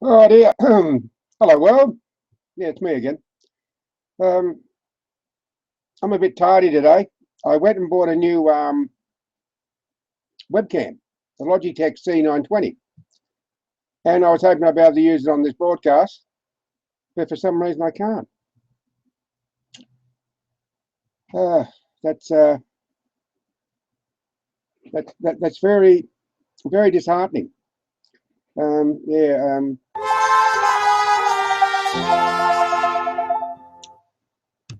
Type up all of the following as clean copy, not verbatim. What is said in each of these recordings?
Oh dear. Hello world. Yeah, it's me again. Um, I'm a bit tardy today. I went and bought a new webcam, the Logitech C920, and I was hoping I'd be able to use it on this broadcast, but for some reason I can't. Uh, that's that's very disheartening. Yeah.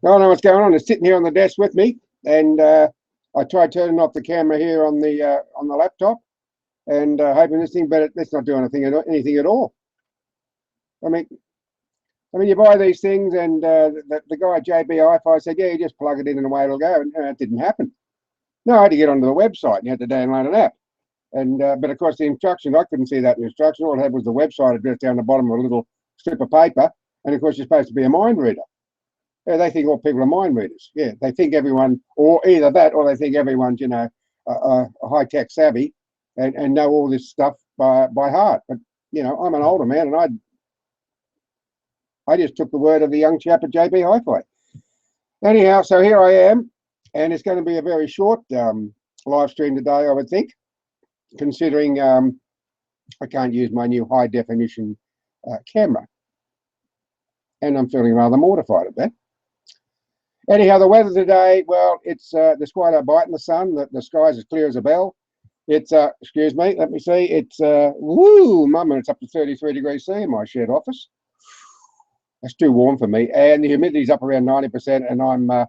I don't know what's going on. It's sitting here on the desk with me, and I tried turning off the camera here on the laptop, and hoping this thing, but it's not doing anything at all. I mean, you buy these things, and the guy at JB Hi-Fi said, "Yeah, you just plug it in and away it'll go," and it didn't happen. No, I had to get onto the website and you had to download an app. And but of course, the instruction I couldn't see that in the instruction. All I had was the website address down the bottom of a little strip of paper, and of course, you're supposed to be a mind reader. Yeah, they think all people are mind readers. Yeah, they think everyone, or either that, or they think everyone's a high tech savvy and know all this stuff by heart. But I'm an older man, and I just took the word of the young chap at JB Hi-Fi. Anyhow, so here I am, and it's going to be a very short live stream today, I would think, considering I can't use my new high definition camera, and I'm feeling rather mortified at that. Anyhow, the weather today, well, there's quite a bite in the sun. The sky's as clear as a bell. It's excuse me, let me see. It's woo, mama, it's up to 33 degrees C in my shed office. That's too warm for me, and the humidity's up around 90%, and I'm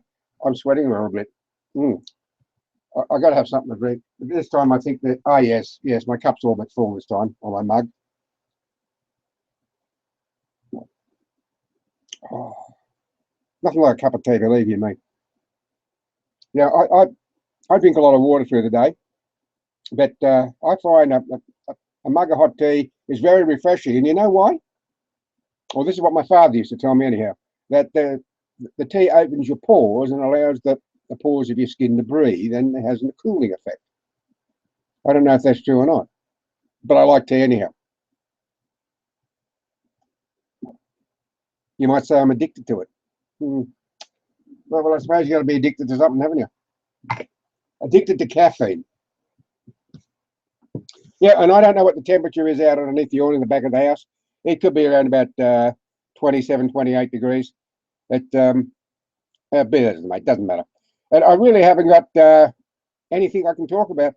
sweating a little bit. I got to have something to drink. This time, I think that yes, my cup's all but full this time on my mug. Oh, nothing like a cup of tea, believe you me. Yeah, I drink a lot of water through the day, but I find a mug of hot tea is very refreshing, and you know why? Well, this is what my father used to tell me anyhow, that the tea opens your pores and allows the pores of your skin to breathe, and it has a cooling effect. I don't know if that's true or not, but I like tea anyhow. You might say I'm addicted to it. Well, I suppose you got to be addicted to something, haven't you? Addicted to caffeine. Yeah, and I don't know what the temperature is out underneath the awning in the back of the house. It could be around about 27, 28 degrees. But it doesn't matter. And I really haven't got anything I can talk about.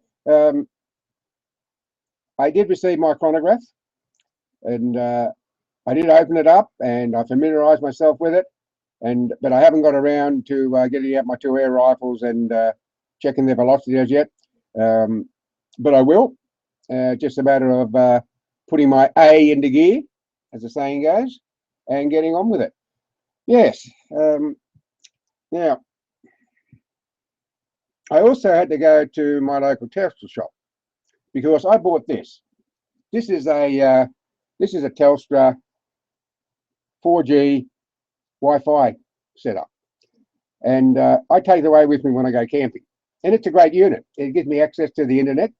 I did receive my chronograph, and I did open it up, and I familiarised myself with it. But I haven't got around to getting out my two air rifles and checking their velocity as yet. But I will. Just a matter of putting my A into gear, as the saying goes, and getting on with it. Yes. Now, I also had to go to my local Telstra shop because I bought this. This is a Telstra 4G Wi-Fi setup, and I take it away with me when I go camping. And it's a great unit. It gives me access to the internet.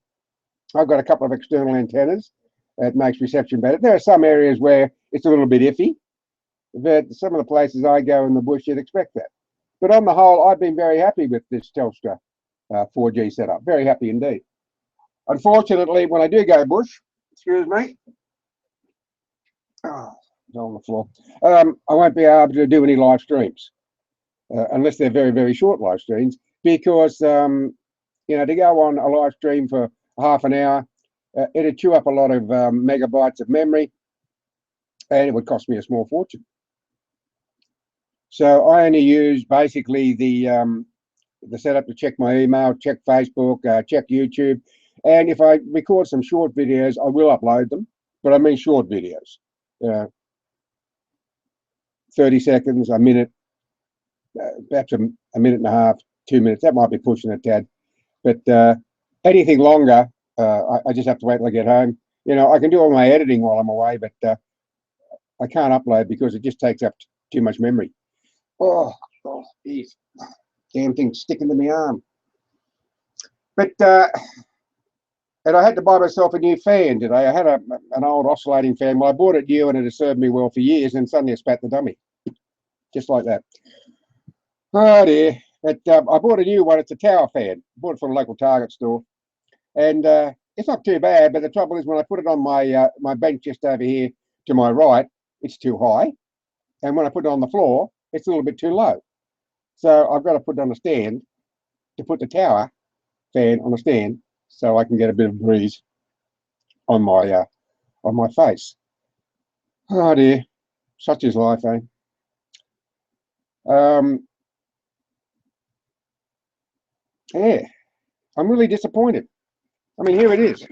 I've got a couple of external antennas. That makes reception better. There are some areas where it's a little bit iffy, but some of the places I go in the bush, you'd expect that. But on the whole, I've been very happy with this Telstra 4G setup. Very happy indeed. Unfortunately, when I do go bush, excuse me, it's on the floor. I won't be able to do any live streams unless they're very, very short live streams, because to go on a live stream for half an hour, it'd chew up a lot of megabytes of memory, and it would cost me a small fortune. So I only use basically the setup to check my email, check Facebook, check YouTube, and if I record some short videos, I will upload them. But I mean short videos, 30 seconds, a minute, perhaps a minute and a half, 2 minutes. That might be pushing a tad, but anything longer, I just have to wait till I get home. I can do all my editing while I'm away, but I can't upload because it just takes up too much memory. Oh, geez. Damn thing sticking to my arm. But And I had to buy myself a new fan today. I had an old oscillating fan. Well, I bought it new and it has served me well for years, and suddenly I spat the dummy. Just like that. Oh dear. But I bought a new one. It's a tower fan. Bought it from a local Target store. And it's not too bad, but the trouble is when I put it on my my bench just over here to my right, it's too high. And when I put it on the floor, it's a little bit too low. So I've got to put it on a stand to put the tower fan on a stand so I can get a bit of breeze on my face. Oh dear, such is life, eh? Yeah, I'm really disappointed. I mean, here it is.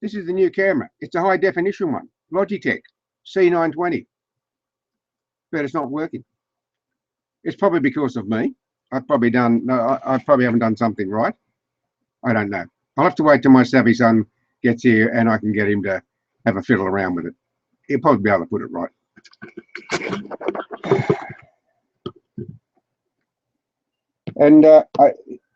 This is the new camera. It's a high definition one, Logitech C920, but it's not working. It's probably because of me. I've probably done, no, I probably haven't done something right. I don't know. I'll have to wait till my savvy son gets here and I can get him to have a fiddle around with it. He'll probably be able to put it right. And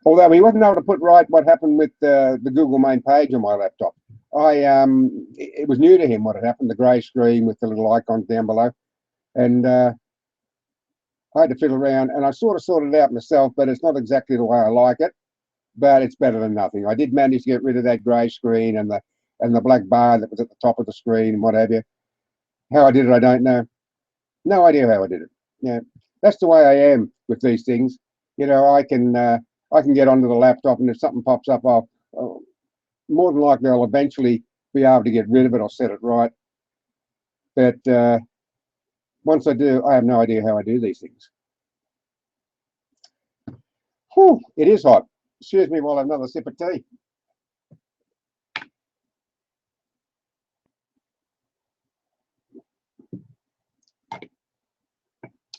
although he wasn't able to put right what happened with the Google main page on my laptop, it was new to him what had happened, the grey screen with the little icons down below. And I had to fiddle around and I sort of sorted it out myself, but it's not exactly the way I like it, but it's better than nothing. I did manage to get rid of that grey screen and the black bar that was at the top of the screen and what have you. How I did it, I don't know. No idea how I did it. Yeah, that's the way I am with these things. You know, I can get onto the laptop, and if something pops up, I'll more than likely I'll eventually be able to get rid of it or set it right. But once I do, I have no idea how I do these things. Whew, it is hot. Excuse me while I have another sip of tea.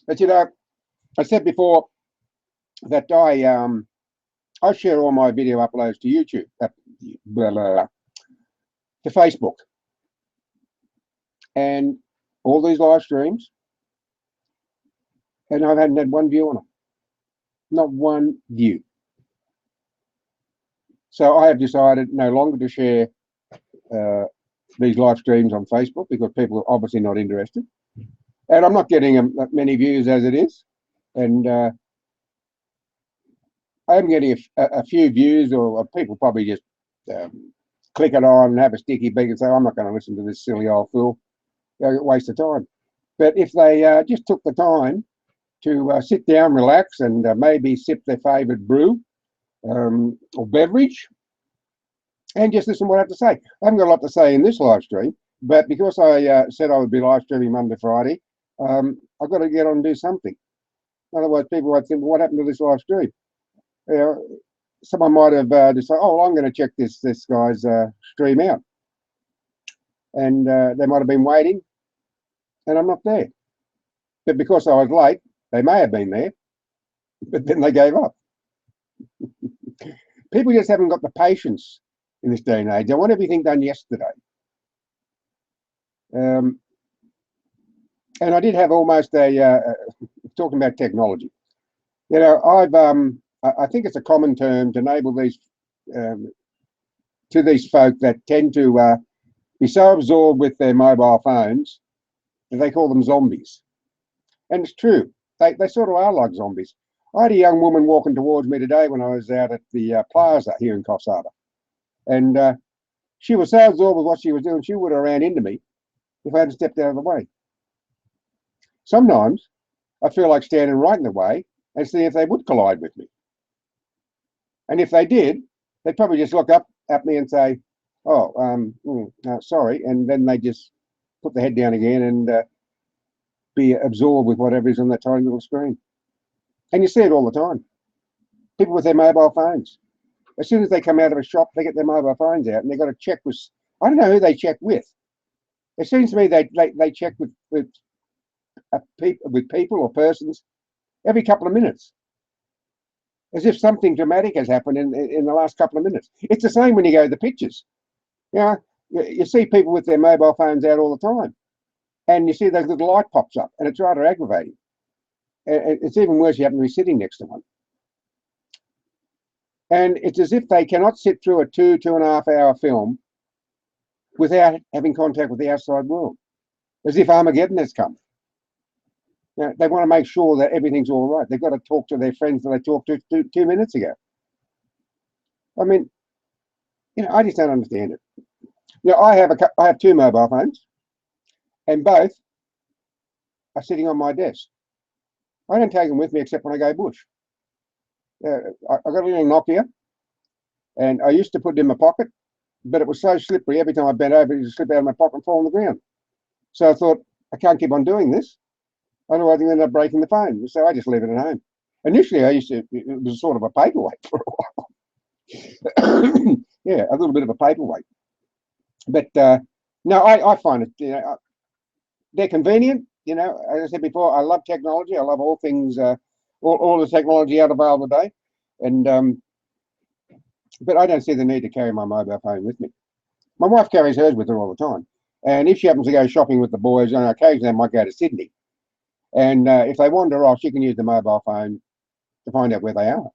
But you know, I said before that I share all my video uploads to YouTube, to Facebook, and all these live streams, and I haven't had one view on them, not one view. So I have decided no longer to share these live streams on Facebook because people are obviously not interested, and I'm not getting many views as it is, and I'm getting a few views, or people probably just click it on and have a sticky beak and say, I'm not going to listen to this silly old fool. Waste of time. But if they just took the time to sit down, relax, and maybe sip their favourite brew or beverage and just listen to what I have to say. I haven't got a lot to say in this live stream, but because I said I would be live streaming Monday, Friday, I've got to get on and do something. Otherwise, people might think, well, what happened to this live stream? You know, someone might have decided, oh, well, I'm going to check this guy's stream out. And they might have been waiting, and I'm not there. But because I was late, they may have been there, but then they gave up. People just haven't got the patience in this day and age. They want everything done yesterday. And I did have almost talking about technology. You know, I think it's a common term to enable these to these folk that tend to be so absorbed with their mobile phones that they call them zombies. And it's true. They sort of are like zombies. I had a young woman walking towards me today when I was out at the plaza here in Coffs Harbour. And she was so absorbed with what she was doing, she would have ran into me if I hadn't stepped out of the way. Sometimes I feel like standing right in the way and see if they would collide with me. And if they did, they'd probably just look up at me and say, oh, sorry. And then they just put their head down again and be absorbed with whatever is on that tiny little screen. And you see it all the time. People with their mobile phones. As soon as they come out of a shop, they get their mobile phones out and they've got to check with, I don't know who they check with. It seems to me they check with people or persons every couple of minutes, as if something dramatic has happened in the last couple of minutes. It's the same when you go to the pictures. You know, you see people with their mobile phones out all the time, and you see those little light pops up, and it's rather aggravating. It's even worse, you happen to be sitting next to one. And it's as if they cannot sit through a 2.5 hour film without having contact with the outside world, as if Armageddon has come. Now, they want to make sure that everything's all right. They've got to talk to their friends that they talked to 2 minutes ago. I mean, I just don't understand it. I have 2 mobile phones, and both are sitting on my desk. I don't take them with me except when I go bush. I got a little Nokia, and I used to put it in my pocket, but it was so slippery every time I bent over, it would slip out of my pocket and fall on the ground. So I thought, I can't keep on doing this. Otherwise, I'm going to end up breaking the phone. So I just leave it at home. Initially, it was sort of a paperweight for a while. Yeah, a little bit of a paperweight. But no, I find it, they're convenient. As I said before, I love technology. I love all things, all the technology out available today. And but I don't see the need to carry my mobile phone with me. My wife carries hers with her all the time. And if she happens to go shopping with the boys, on occasion they might go to Sydney. And if they wander off, she can use the mobile phone to find out where they are.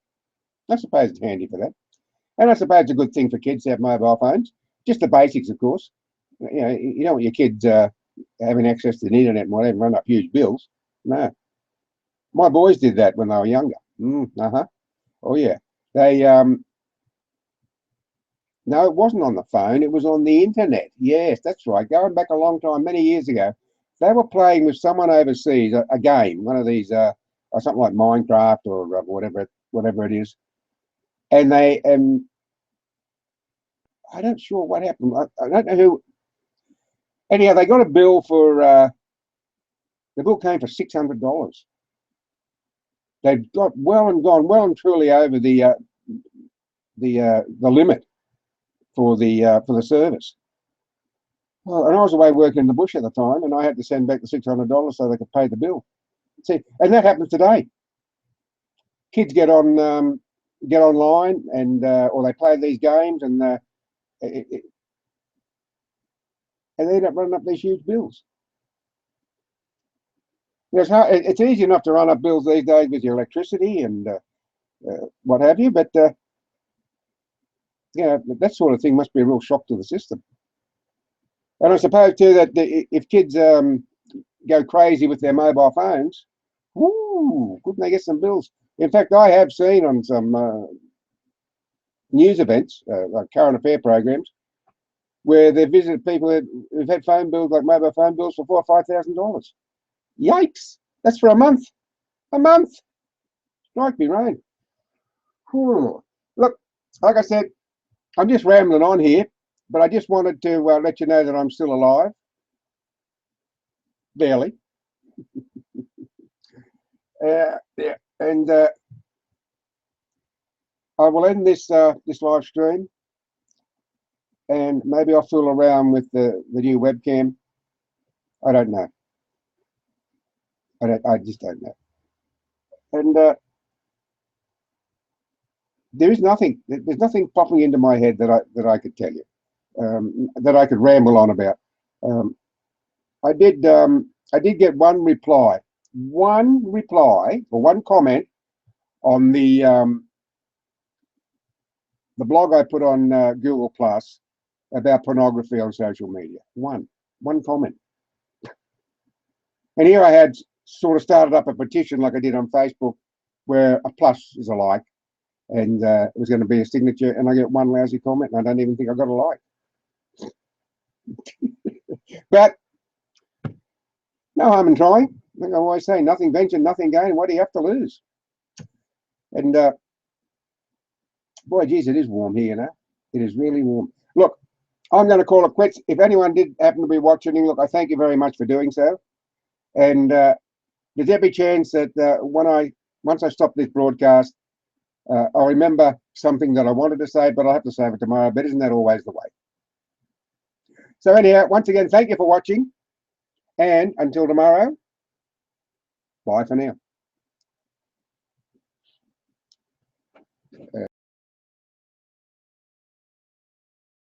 I suppose it's handy for that. And I suppose it's a good thing for kids to have mobile phones. Just the basics, of course. You don't want your kids having access to the internet and whatever, run up huge bills. No. My boys did that when they were younger. Oh, yeah. They, no, it wasn't on the phone. It was on the internet. Yes, that's right. Going back a long time, many years ago, they were playing with someone overseas, a game, one of these, something like Minecraft or whatever it is. And they, I don't sure what happened. I don't know who. Anyhow, they got a bill for, the bill came for $600. They'd got gone well and truly over the limit for the service. Well, and I was away working in the bush at the time, and I had to send back the $600 so they could pay the bill. See, and that happens today. Kids get online and or they play these games, and they end up running up these huge bills. It's easy enough to run up bills these days with your electricity and what have you, but that sort of thing must be a real shock to the system. And I suppose too that if kids go crazy with their mobile phones, couldn't they get some bills? In fact, I have seen on some news events, like current affair programs, where they've visited people who've had phone bills, like mobile phone bills, for $4,000 or $5,000. Yikes! That's for a month. A month. Strike me rain. Look, like I said, I'm just rambling on here, but I just wanted to let you know that I'm still alive. Barely. Yeah, and I will end this live stream, and maybe I'll fool around with the new webcam. I don't know. I just don't know. And there's nothing popping into my head that I could tell you, that I could ramble on about. I did get one reply or one comment on the blog I put on Google Plus about pornography on social media. One comment. And here I had sort of started up a petition like I did on Facebook, where a plus is a like, and it was going to be a signature, and I get one lousy comment, and I don't even think I got a like. But no harm in trying. Like I always say, nothing ventured, nothing gained. What do you have to lose? And boy, geez, it is warm here, It is really warm. Look, I'm going to call it quits. If anyone did happen to be watching, look, I thank you very much for doing so. And there's every chance that once I stop this broadcast, I'll remember something that I wanted to say, but I'll have to save it tomorrow. But isn't that always the way? So anyhow, once again, thank you for watching. And until tomorrow, bye for now.